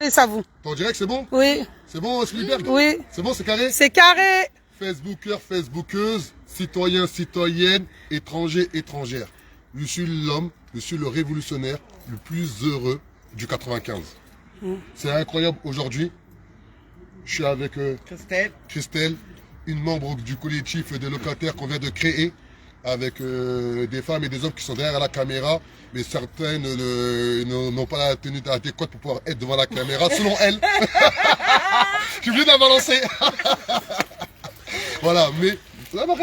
Et ça vous? T'en dirais que c'est bon? Oui. C'est bon, Spielberg? Oui. C'est bon, c'est carré? C'est carré. Facebookers, Facebookeuses, citoyens, citoyennes, étrangers, étrangères. Je suis l'homme, je suis le révolutionnaire le plus heureux du 95. C'est incroyable aujourd'hui. Je suis avec Christelle, une membre du collectif des locataires qu'on vient de créer, avec des femmes et des hommes qui sont derrière la caméra, mais certaines n'ont pas la tenue adéquate pour pouvoir être devant la caméra, selon elles. Je viens de la balancer. Voilà, mais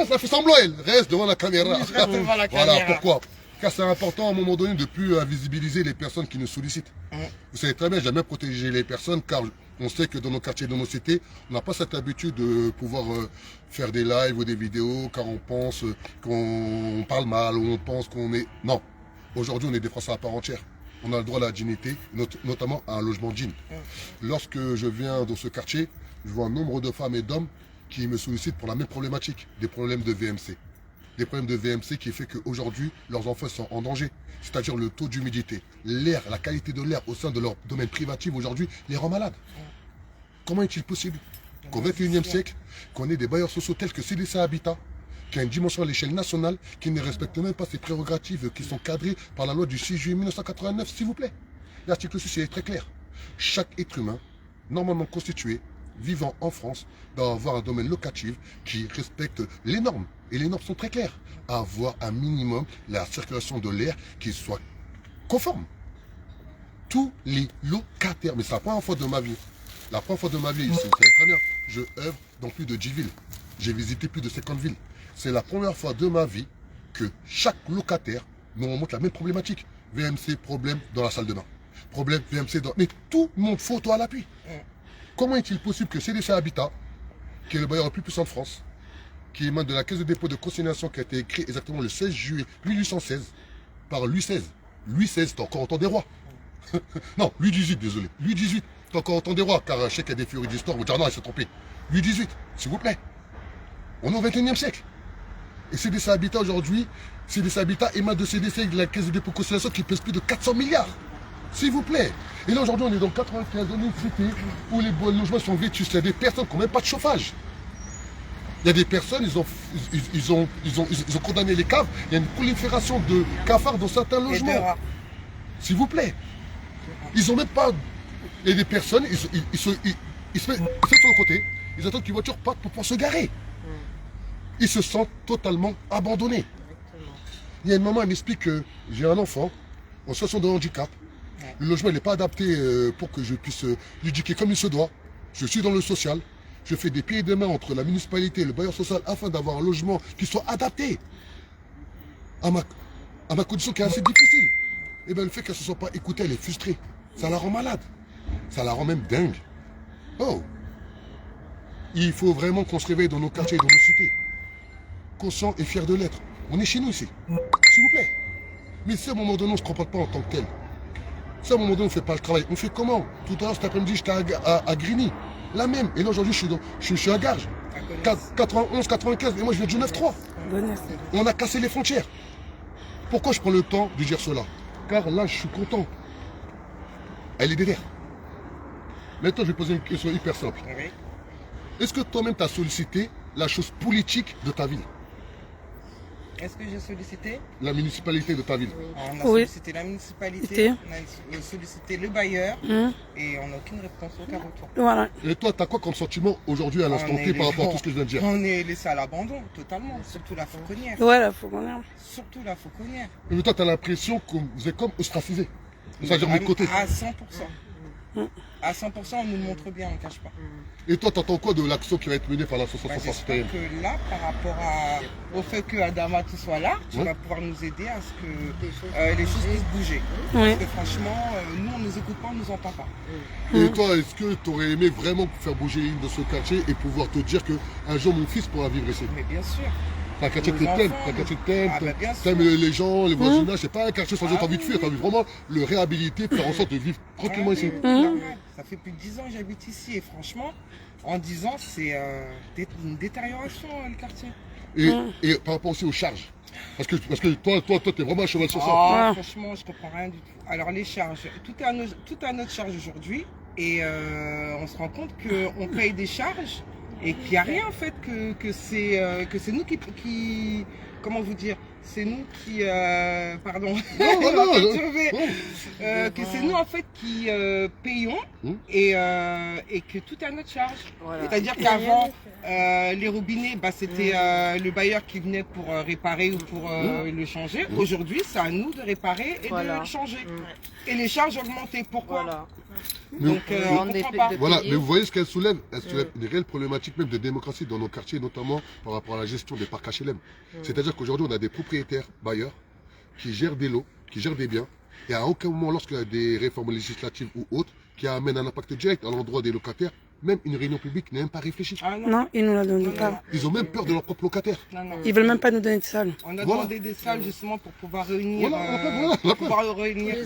ça fait semblant, elle reste devant la caméra. Oui, je reste devant la Voilà, caméra. pourquoi? Car c'est important à un moment donné de plus invisibiliser les personnes qui nous sollicitent. Vous savez très bien, j'aime bien protéger les personnes car on sait que dans nos quartiers, dans nos cités, on n'a pas cette habitude de pouvoir faire des lives ou des vidéos car on pense qu'on parle mal ou on pense qu'on est... Non, aujourd'hui on est des Français à part entière. On a le droit à la dignité, notamment à un logement digne. Lorsque je viens dans ce quartier, je vois un nombre de femmes et d'hommes qui me sollicitent pour la même problématique, des problèmes de VMC. Des problèmes de VMC qui fait qu'aujourd'hui, leurs enfants sont en danger. C'est-à-dire le taux d'humidité, l'air, la qualité de l'air au sein de leur domaine privatif aujourd'hui les rend malades. Comment est-il possible qu'au XXIe siècle, qu'on ait des bailleurs sociaux tels que CDC Habitat, qui a une dimension à l'échelle nationale, qui ne respectent même pas ses prérogatives qui sont cadrées par la loi du 6 juillet 1989, s'il vous plaît. L'article 6 est très clair. Chaque être humain, normalement constitué, vivant en France, doit avoir un domaine locatif qui respecte les normes. Et les normes sont très claires. Avoir un minimum la circulation de l'air qui soit conforme. Tous les locataires, mais c'est la première fois de ma vie. La première fois de ma vie, vous savez très bien, je œuvre dans plus de 10 villes. J'ai visité plus de 50 villes. C'est la première fois de ma vie que chaque locataire nous remonte la même problématique. VMC, problème dans la salle de bain. Problème VMC dans... Mais tout le monde photo à l'appui. Comment est-il possible que CDC Habitat, qui est le bailleur le plus puissant de France, qui émane de la Caisse de dépôt de consignation qui a été écrit exactement le 16 juillet 1816 par Louis XVI. Louis XVI, t'es encore en temps des rois. Non, Louis XVIII, désolé. Louis XVIII, t'es encore en temps des rois, car je sais qu'il y a des théories d'histoire où dire non, il s'est trompé. Louis XVIII, s'il vous plaît. On est au XXIe siècle. Et CDC Habitat aujourd'hui, CDC Habitat émane de CDC, de la Caisse de dépôt de consignation qui pèse plus de 400 milliards. S'il vous plaît. Et là aujourd'hui on est dans 95 dans une cité où les logements sont vétustes. Il y a des personnes qui n'ont même pas de chauffage. Il y a des personnes, ils ont condamné les caves. Il y a une prolifération de cafards dans certains logements. S'il vous plaît. Ils n'ont même pas... Il y a des personnes, ils se mettent sur le côté. Ils attendent qu'une voiture parte pour pouvoir se garer. Ils se sentent totalement abandonnés. Il y a une maman, elle m'explique que j'ai un enfant en situation de handicap. Le logement n'est pas adapté pour que je puisse l'éduquer comme il se doit. Je suis dans le social. Je fais des pieds et des mains entre la municipalité et le bailleur social afin d'avoir un logement qui soit adapté à ma condition qui est assez difficile. Et bien le fait qu'elle ne se soit pas écoutée, elle est frustrée. Ça la rend malade. Ça la rend même dingue. Oh! Il faut vraiment qu'on se réveille dans nos quartiers, dans nos cités. Conscient et fier de l'être. On est chez nous ici. S'il vous plaît. Mais si à un moment donné, on ne se comporte pas en tant que tel. Si à un moment donné, on ne fait pas le travail, on fait comment? Tout à l'heure, cet après-midi, j'étais à Grigny. La même. Et là, aujourd'hui, je suis à Garges. 91, 95. Et moi, je viens du 9-3. On a cassé les frontières. Pourquoi je prends le temps de dire cela? Car là, je suis content. Elle est derrière. Maintenant, je vais poser une question hyper simple. Est-ce que toi-même, tu as sollicité la chose politique de ta ville? Est-ce que j'ai sollicité? La municipalité de ta ville. On a sollicité la municipalité, on a sollicité le bailleur et on n'a aucune réponse, aucun retour. Voilà. Et toi, tu as quoi comme sentiment aujourd'hui à l'instant T par rapport à tout ce que je viens de dire? On est laissé à l'abandon, totalement, surtout la Fauconnière. Ouais, la Fauconnière. Surtout la Fauconnière. Mais toi, tu as l'impression que vous êtes comme ostracisé. C'est-à-dire de côté. À 100%. À 100%, on nous le montre bien, on ne cache pas. Et toi, tu entends quoi de l'action qui va être menée par l'association J'espère que là, par rapport au fait que Adama tout soit là, tu vas pouvoir nous aider à ce que les choses puissent bouger. Parce que franchement, nous, on ne nous écoute pas, on ne nous entend pas. Et toi, est-ce que tu aurais aimé vraiment faire bouger les lignes de ce quartier et pouvoir te dire qu'un jour mon fils pourra vivre ici? Mais bien sûr. C'est un quartier que t'aimes, c'est un quartier que t'aimes les gens, les voisinages, c'est pas un quartier sans envie de fuir, t'as envie vraiment le réhabiliter, faire en sorte de vivre tranquillement ici. Ça fait plus de 10 ans que j'habite ici et franchement, en 10 ans, c'est une détérioration le quartier. Et par rapport aussi aux charges, parce que toi, t'es vraiment un cheval sur ça. Franchement, je comprends rien du tout. Alors les charges, tout est à notre charge aujourd'hui. Et on se rend compte qu'on paye des charges et qu'il n'y a rien en fait, que c'est nous qui comment vous dire, c'est nous qui pardon que c'est nous en fait qui payons et que tout est à notre charge. Voilà. C'est-à-dire qu'avant les robinets, bah, c'était le bailleur qui venait pour réparer ou pour le changer. Aujourd'hui, c'est à nous de réparer et de le changer. Et les charges augmentées. Pourquoi? Donc on comprend pas. Voilà, mais vous voyez ce qu'elle soulève? Elle soulève une réelle problématique même de démocratie dans nos quartiers, notamment par rapport à la gestion des parcs HLM. C'est-à-dire qu'aujourd'hui, on a des propriétaires bailleurs qui gèrent des lots, qui gèrent des biens, et à aucun moment, lorsqu'il y a des réformes législatives ou autres, qui amènent un impact direct à l'endroit des locataires, même une réunion publique n'est même pas réfléchie. Ah non, ils nous la donnent pas. Ils ont même peur de leurs propres locataires. Ils veulent même pas nous donner de salles. On a demandé des salles justement pour pouvoir réunir, pouvoir réunir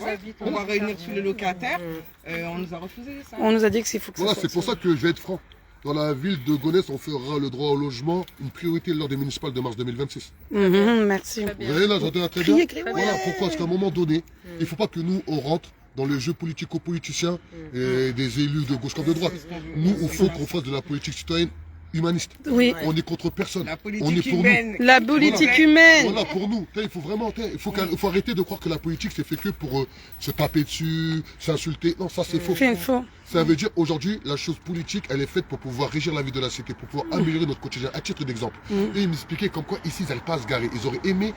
tous les locataires. On nous a refusé les salles. On nous a dit que c'est fou que ça Voilà, soit. c'est pour ça que je vais être franc. Dans la ville de Gonesse, on fera le droit au logement une priorité lors des municipales de mars 2026. Merci. Vous voyez là, j'entends très bien. Voilà pourquoi, parce qu'à un moment donné, il ne faut pas que nous, on rentre dans le jeu politico-politicien et des élus de gauche comme de droite. Nous, il faut qu'on fasse de la politique citoyenne humaniste. Oui. On est contre personne. La politique on est pour humaine. nous. La politique humaine. Voilà, pour nous. Il faut vraiment, il faut arrêter de croire que la politique c'est fait que pour se taper dessus, s'insulter. Non, ça c'est faux. C'est faux. Ça veut dire aujourd'hui, la chose politique, elle est faite pour pouvoir régir la vie de la cité, pour pouvoir améliorer notre quotidien. À titre d'exemple, et ils m'expliquaient comme quoi ici ils n'arrivent pas à se garer. Ils auraient aimé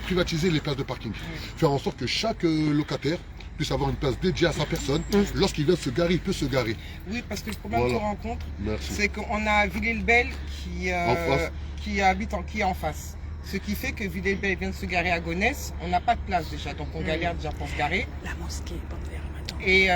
privatiser les places de parking, faire en sorte que chaque locataire puisse avoir une place dédiée à sa personne. Lorsqu'il vient se garer, il peut se garer. Oui, parce que le problème qu'on rencontre, Merci. c'est qu'on a Villers-le-Bel qui est en face. Ce qui fait que Villers-le-Bel vient de se garer à Gonesse, on n'a pas de place déjà, donc on galère déjà pour se garer. La mosquée, bonne verre, maintenant. Et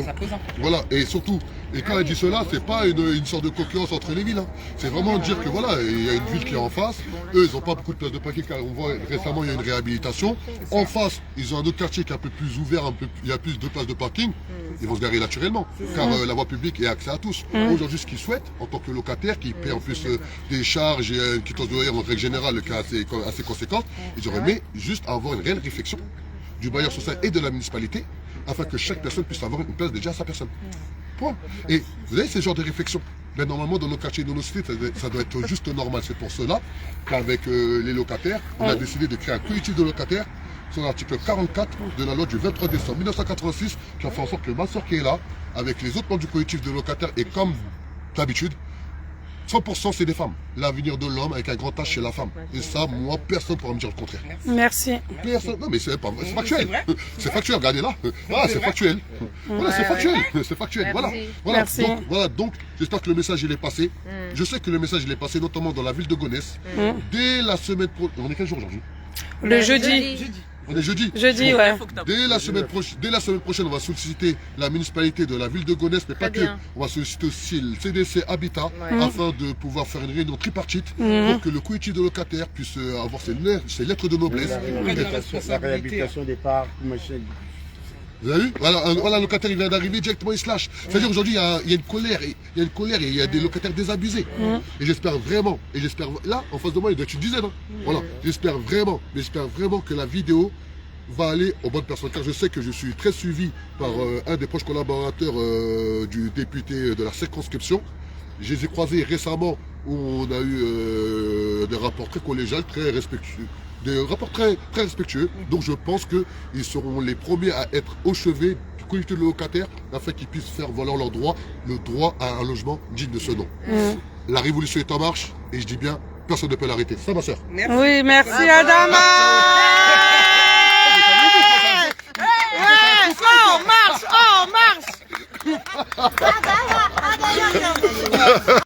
ça pose un problème. Voilà, et surtout, et quand elle dit cela, c'est pas une sorte de concurrence entre les villes. Hein. C'est vraiment dire que voilà, il y a une ville qui est en face. Eux, ils n'ont pas beaucoup de places de parking car on voit récemment il y a une réhabilitation. En face, ils ont un autre quartier qui est un peu plus ouvert, il y a plus de places de parking. Ils vont se garer naturellement, car la voie publique est accès à tous. Aujourd'hui, ce qu'ils souhaitent, en tant que locataire, qui paie en plus des charges et qui quittance de loyer en règle générale, qui est assez conséquente, ils auraient aimé juste avoir une réelle réflexion du bailleur social et de la municipalité, afin que chaque personne puisse avoir une place déjà à sa personne. Point. Et vous avez ce genre de réflexion. Mais normalement, dans nos quartiers, dans nos cités, ça doit être juste normal. C'est pour cela qu'avec les locataires, on a décidé de créer un collectif de locataires sur l'article 44 de la loi du 23 décembre 1986, qui a fait en sorte que ma soeur qui est là, avec les autres membres du collectif de locataires, et comme d'habitude, 100% c'est des femmes. L'avenir de l'homme avec un grand H, c'est la femme. Et ça, moi, personne ne pourra me dire le contraire. Merci. Personne. Non, mais c'est factuel. C'est factuel, regardez là. Voilà, c'est factuel. Voilà, c'est factuel. C'est factuel. Voilà. Merci. Donc, j'espère que le message il est passé. Je sais que le message il est passé, notamment dans la ville de Gonesse. Dès la semaine prochaine. On est quel jour aujourd'hui? Le jeudi. On est jeudi. Jeudi, ouais. Dès la semaine prochaine, on va solliciter la municipalité de la ville de Gonesse, mais pas que. On va solliciter aussi le CDC Habitat afin de pouvoir faire une réunion tripartite pour que le collectif de locataires puisse avoir ses lettres de noblesse. La réhabilitation des parcs, machin. Vous avez vu? Voilà, un locataire il vient d'arriver, directement il se lâche. C'est-à-dire aujourd'hui il y a une colère, et il y a des locataires désabusés. Et j'espère vraiment, là en face de moi il doit être une dizaine. Voilà, j'espère vraiment que la vidéo va aller aux bonnes personnes. Car je sais que je suis très suivi par un des proches collaborateurs du député de la circonscription. Je les ai croisés récemment où on a eu des rapports très collégiaux, très respectueux. Des rapports très respectueux, donc je pense qu'ils seront les premiers à être au chevet du collectif de locataires afin qu'ils puissent faire valoir leur droit, le droit à un logement digne de ce nom. La révolution est en marche et je dis bien, personne ne peut l'arrêter. Ça ma soeur. Oui, merci Adama. On marche.